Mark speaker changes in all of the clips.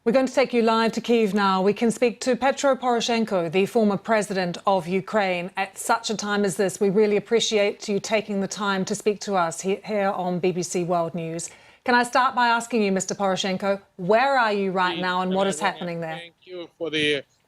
Speaker 1: We're going to take you live to Kyiv now. We can speak to Petro Poroshenko, the former president of Ukraine. At such a time as this, we really appreciate you taking the time to speak to us here on BBC World News. Can I start by asking you, Mr. Poroshenko, where are you right now and what is happening there?
Speaker 2: Thank you for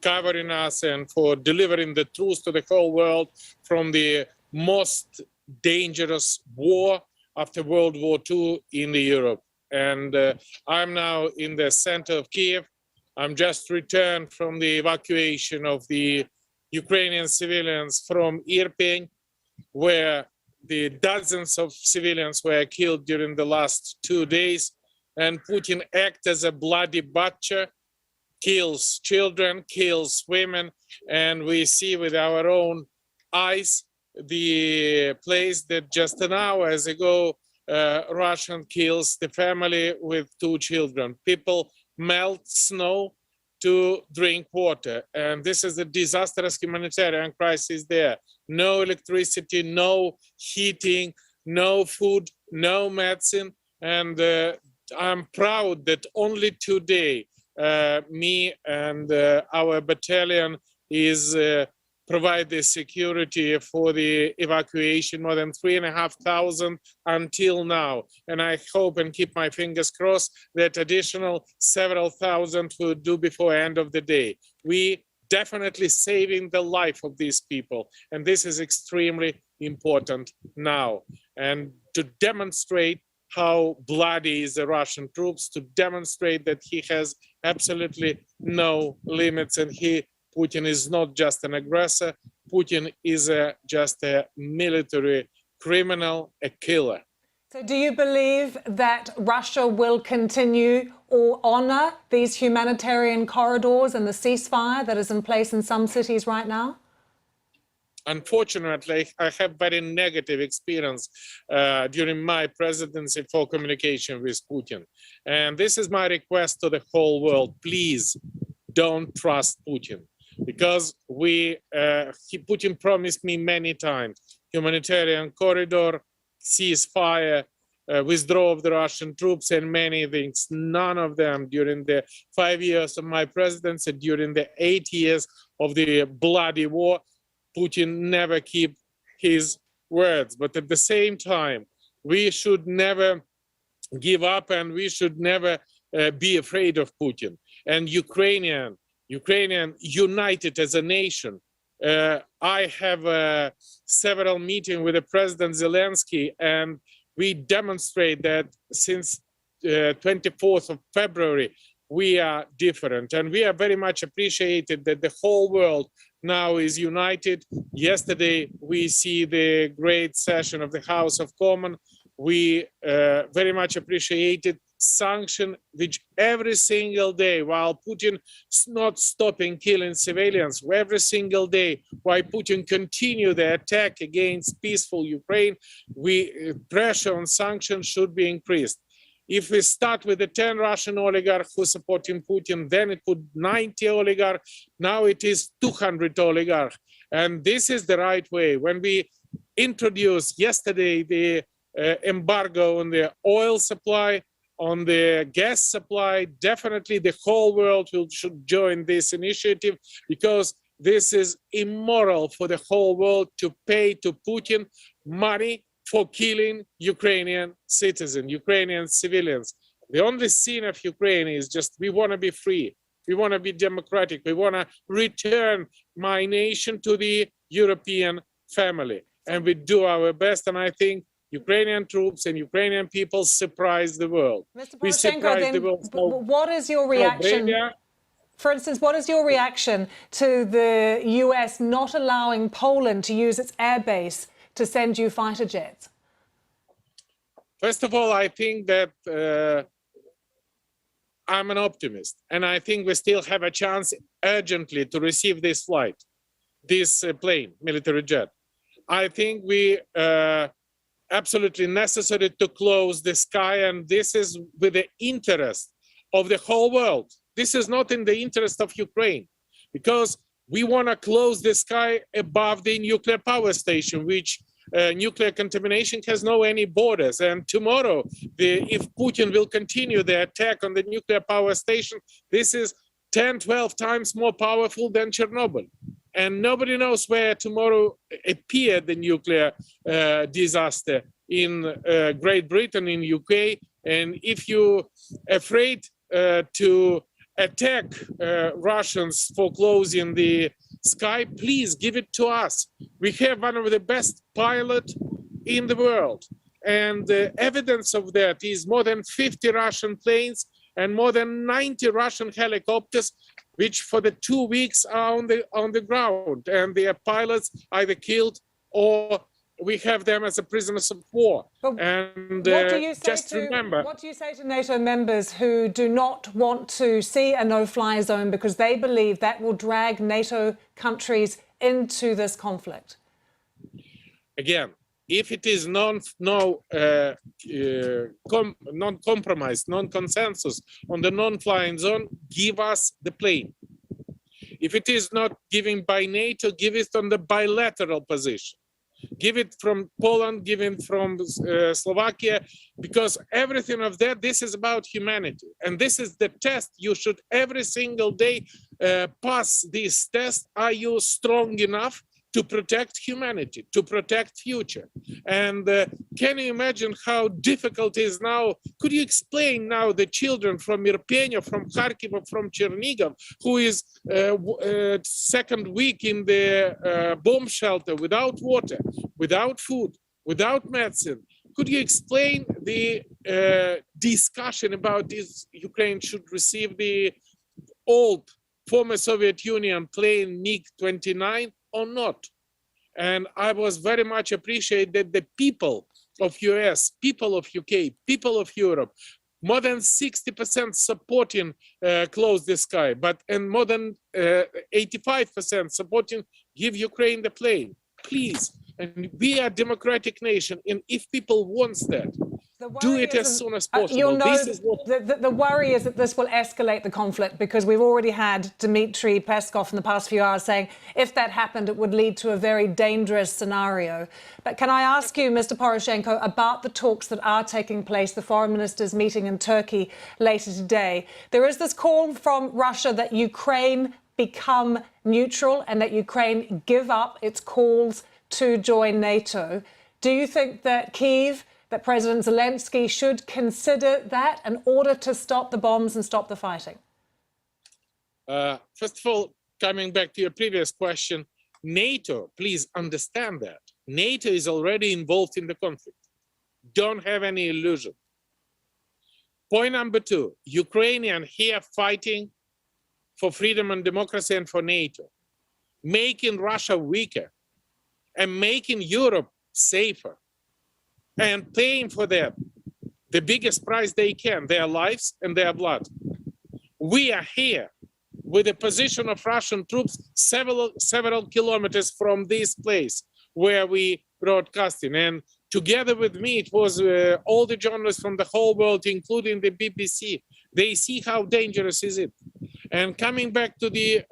Speaker 2: covering us and for delivering the truth to the whole world from the most dangerous war after World War II in Europe. And I'm now in the center of Kyiv. I'm just returned from the evacuation of the Ukrainian civilians from Irpin, where the dozens of civilians were killed during the last 2 days. And Putin acts as a bloody butcher, kills children, kills women. And we see with our own eyes the place that just an hour ago Russian kills the family with 2 children. People melt snow to drink water. And this is a disastrous humanitarian crisis there. No electricity, no heating, no food, no medicine. And I'm proud that only today me and our battalion is provide the security for the evacuation, more than 3,500 until now. And I hope and keep my fingers crossed that additional several thousand will do before end of the day. We definitely saving the life of these people. And this is extremely important now. And to demonstrate how bloody is the Russian troops, to demonstrate that he has absolutely no limits and Putin is not just an aggressor. Putin is just a military criminal, a killer.
Speaker 1: So do you believe that Russia will continue or honor these humanitarian corridors and the ceasefire that is in place in some cities right now?
Speaker 2: Unfortunately, I have very negative experience during my presidency for communication with Putin. And this is my request to the whole world. Please don't trust Putin. Because Putin promised me many times humanitarian corridor, ceasefire, withdrawal of the Russian troops, and many things. None of them during the 5 years of my presidency, during the 8 years of the bloody war, Putin never keep his words. But at the same time, we should never give up and we should never be afraid of Putin. And Ukrainian united as a nation. I have several meetings with the President Zelensky, and we demonstrate that since 24th of February, we are different. And we are very much appreciated that the whole world now is united. Yesterday, we see the great session of the House of Commons. We very much appreciated sanction which every single day, while Putin is not stopping killing civilians, every single day, while Putin continue the attack against peaceful Ukraine, pressure on sanctions should be increased. If we start with the 10 Russian oligarchs who supporting Putin, then it put 90 oligarchs. Now it is 200 oligarchs. And this is the right way. When we introduced yesterday the embargo on the oil supply, on the gas supply, definitely the whole world should join this initiative, because this is immoral for the whole world to pay to Putin money for killing Ukrainian citizens, Ukrainian civilians. The only sin of Ukraine is just we want to be free. We want to be democratic. We want to return my nation to the European family. And we do our best. And I think Ukrainian troops and Ukrainian people surprise the world.
Speaker 1: Mr. Poroshenko, then, what is your reaction? For instance, what is your reaction to the US not allowing Poland to use its airbase to send you fighter jets?
Speaker 2: First of all, I think that I'm an optimist, and I think we still have a chance urgently to receive this flight, this plane, military jet. I think we absolutely necessary to close the sky, and this is with the interest of the whole world. This is not in the interest of Ukraine, because we want to close the sky above the nuclear power station, which nuclear contamination has no any borders. And tomorrow, if Putin will continue the attack on the nuclear power station, this is 10, 12 times more powerful than Chernobyl. And nobody knows where tomorrow appeared the nuclear disaster in Great Britain, in UK. And if you're afraid to attack Russians for closing the sky, please give it to us. We have one of the best pilots in the world. And the evidence of that is more than 50 Russian planes and more than 90 Russian helicopters, which for the 2 weeks are on the ground. And their pilots either killed or we have them as a prisoners of war.
Speaker 1: But
Speaker 2: and
Speaker 1: what do you say
Speaker 2: just remember.
Speaker 1: What do you say to NATO members who do not want to see a no-fly zone because they believe that will drag NATO countries into this conflict?
Speaker 2: Again, if it is non-compromise, non-consensus on the non-flying zone, give us the plane. If it is not given by NATO, give it on the bilateral position. Give it from Poland, give it from Slovakia, because everything of that, this is about humanity. And this is the test. You should every single day pass this test. Are you strong enough to protect humanity, to protect future? And can you imagine how difficult it is now? Could you explain now the children from Irpenia, from Kharkiv, from Chernihiv, who is second week in the bomb shelter without water, without food, without medicine? Could you explain the discussion about this? Ukraine should receive the old former Soviet Union plane MiG-29 or not? And I was very much appreciate that the people of US, people of UK, people of Europe, more than 60% supporting close the sky, and more than 85% supporting give Ukraine the plane. Please, and we are a democratic nation, and if people want that, do it as soon as possible.
Speaker 1: You'll know the worry is that this will escalate the conflict, because we've already had Dmitry Peskov in the past few hours saying if that happened, it would lead to a very dangerous scenario. But can I ask you, Mr. Poroshenko, about the talks that are taking place, the foreign ministers meeting in Turkey later today? There is this call from Russia that Ukraine become neutral and that Ukraine give up its calls to join NATO. Do you think that Kyiv, that President Zelensky should consider that in order to stop the bombs and stop the fighting?
Speaker 2: First of all, coming back to your previous question, NATO, please understand that. NATO is already involved in the conflict. Don't have any illusion. Point number two, Ukrainian here fighting for freedom and democracy and for NATO, making Russia weaker and making Europe safer, and paying for them the biggest price they can, their lives and their blood. We are here with the position of Russian troops several kilometers from this place where we broadcasting. And together with me, it was all the journalists from the whole world, including the BBC. They see how dangerous is it. And coming back to the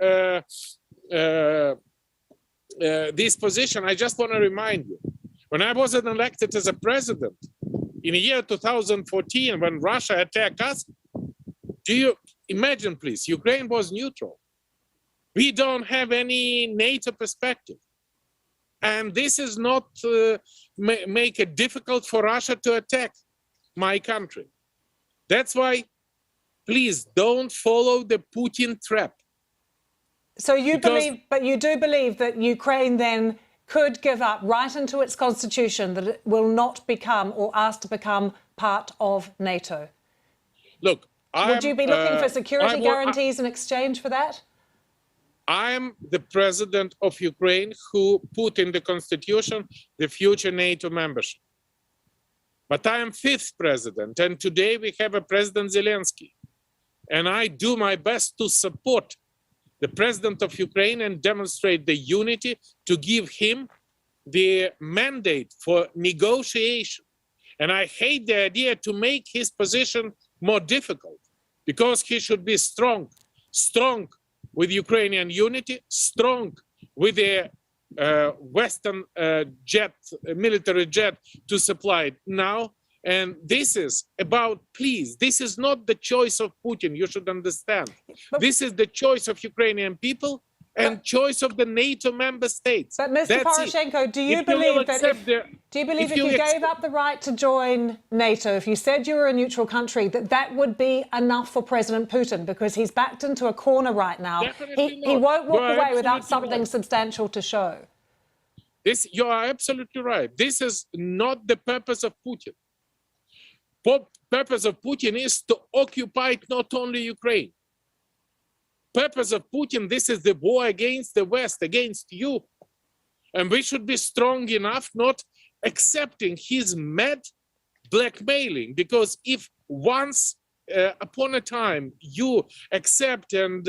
Speaker 2: this position, I just want to remind you, when I was elected as a president in the year 2014, when Russia attacked us, do you imagine, please, Ukraine was neutral. We don't have any NATO perspective. And this is not make it difficult for Russia to attack my country. That's why, please, don't follow the Putin trap.
Speaker 1: So you believe, but you do believe that Ukraine then could give up right into its constitution that it will not become or ask to become part of NATO?
Speaker 2: Look,
Speaker 1: would you be looking for security guarantees in exchange for that?
Speaker 2: I am the president of Ukraine who put in the constitution the future NATO membership. But I am fifth president, and today we have a President Zelensky. And I do my best to support the president of Ukraine and demonstrate the unity to give him the mandate for negotiation. And I hate the idea to make his position more difficult, because he should be strong with Ukrainian unity, strong with the Western military jet to supply it now. And this is about pleas. This is not the choice of Putin, you should understand. This is the choice of Ukrainian people and choice of the NATO member states.
Speaker 1: But Mr. Poroshenko, do you believe that if you gave up the right to join NATO, if you said you were a neutral country, that would be enough for President Putin? Because he's backed into a corner right now. He won't walk away without something substantial to show.
Speaker 2: You are absolutely right. This is not the purpose of Putin. Purpose of Putin is to occupy not only Ukraine. Purpose of Putin, this is the war against the West, against you. And we should be strong enough not accepting his mad blackmailing, because if once upon a time you accept and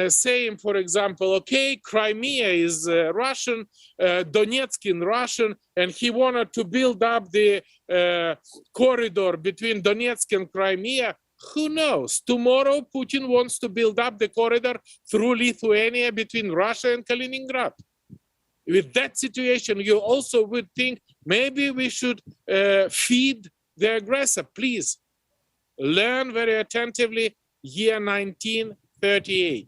Speaker 2: saying, for example, okay, Crimea is Russian, Donetsk in Russian, and he wanted to build up the corridor between Donetsk and Crimea, who knows? Tomorrow, Putin wants to build up the corridor through Lithuania between Russia and Kaliningrad. With that situation, you also would think maybe we should feed the aggressor. Please learn very attentively year 1938.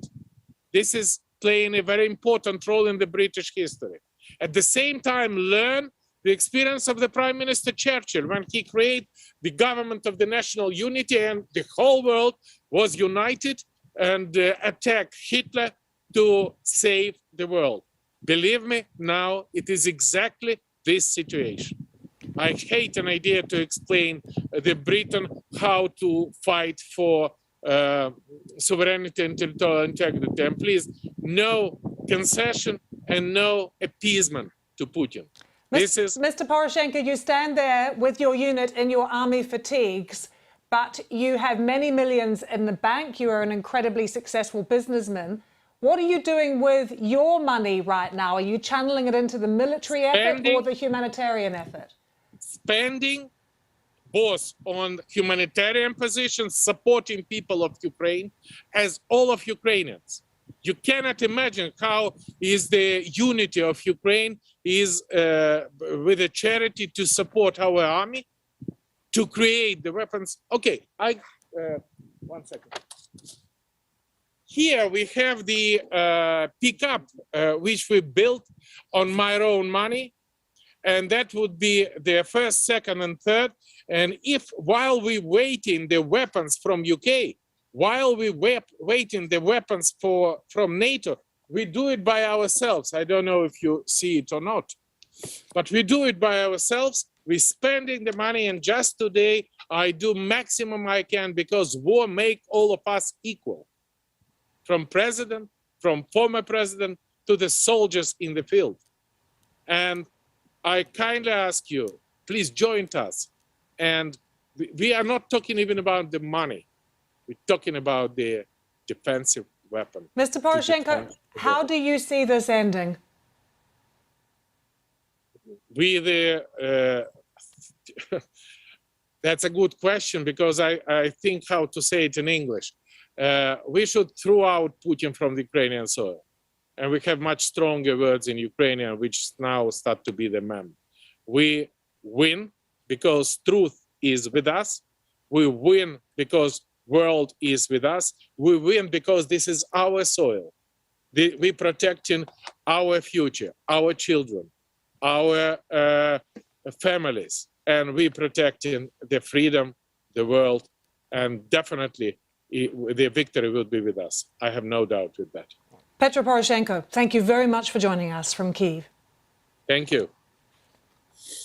Speaker 2: This is playing a very important role in the British history. At the same time, learn the experience of the Prime Minister Churchill when he created the government of the national unity and the whole world was united and attacked Hitler to save the world. Believe me, now it is exactly this situation. I hate an idea to explain the Britain how to fight for sovereignty and territorial integrity. And please, no concession and no appeasement to Putin.
Speaker 1: Mr. Poroshenko, you stand there with your unit in your army fatigues, but you have many millions in the bank. You are an incredibly successful businessman. What are you doing with your money right now? Are you channeling it into the military effort or the humanitarian effort?
Speaker 2: Spending both on humanitarian positions, supporting people of Ukraine, as all of Ukrainians. You cannot imagine how is the unity of Ukraine is with a charity to support our army, to create the weapons. Okay, one second. Here we have the pickup, which we built on my own money. And that would be the first, second, and third. And if while we waiting the weapons from UK, while we waiting the weapons from NATO, we do it by ourselves. I don't know if you see it or not, but we do it by ourselves. We're spending the money, and just today I do maximum I can, because war make all of us equal. From president, from former president, to the soldiers in the field. And I kindly ask you, please join us. And we are not talking even about the money. We're talking about the defensive weapon.
Speaker 1: Mr. Poroshenko, how do you see this ending?
Speaker 2: That's a good question, because I think how to say it in English. We should throw out Putin from the Ukrainian soil. And we have much stronger words in Ukrainian, which now start to be the mem. We win because truth is with us. We win because world is with us. We win because this is our soil. We're protecting our future, our children, our families, and we're protecting the freedom, the world, and definitely the victory will be with us. I have no doubt with that.
Speaker 1: Petro Poroshenko, thank you very much for joining us from Kyiv.
Speaker 2: Thank you.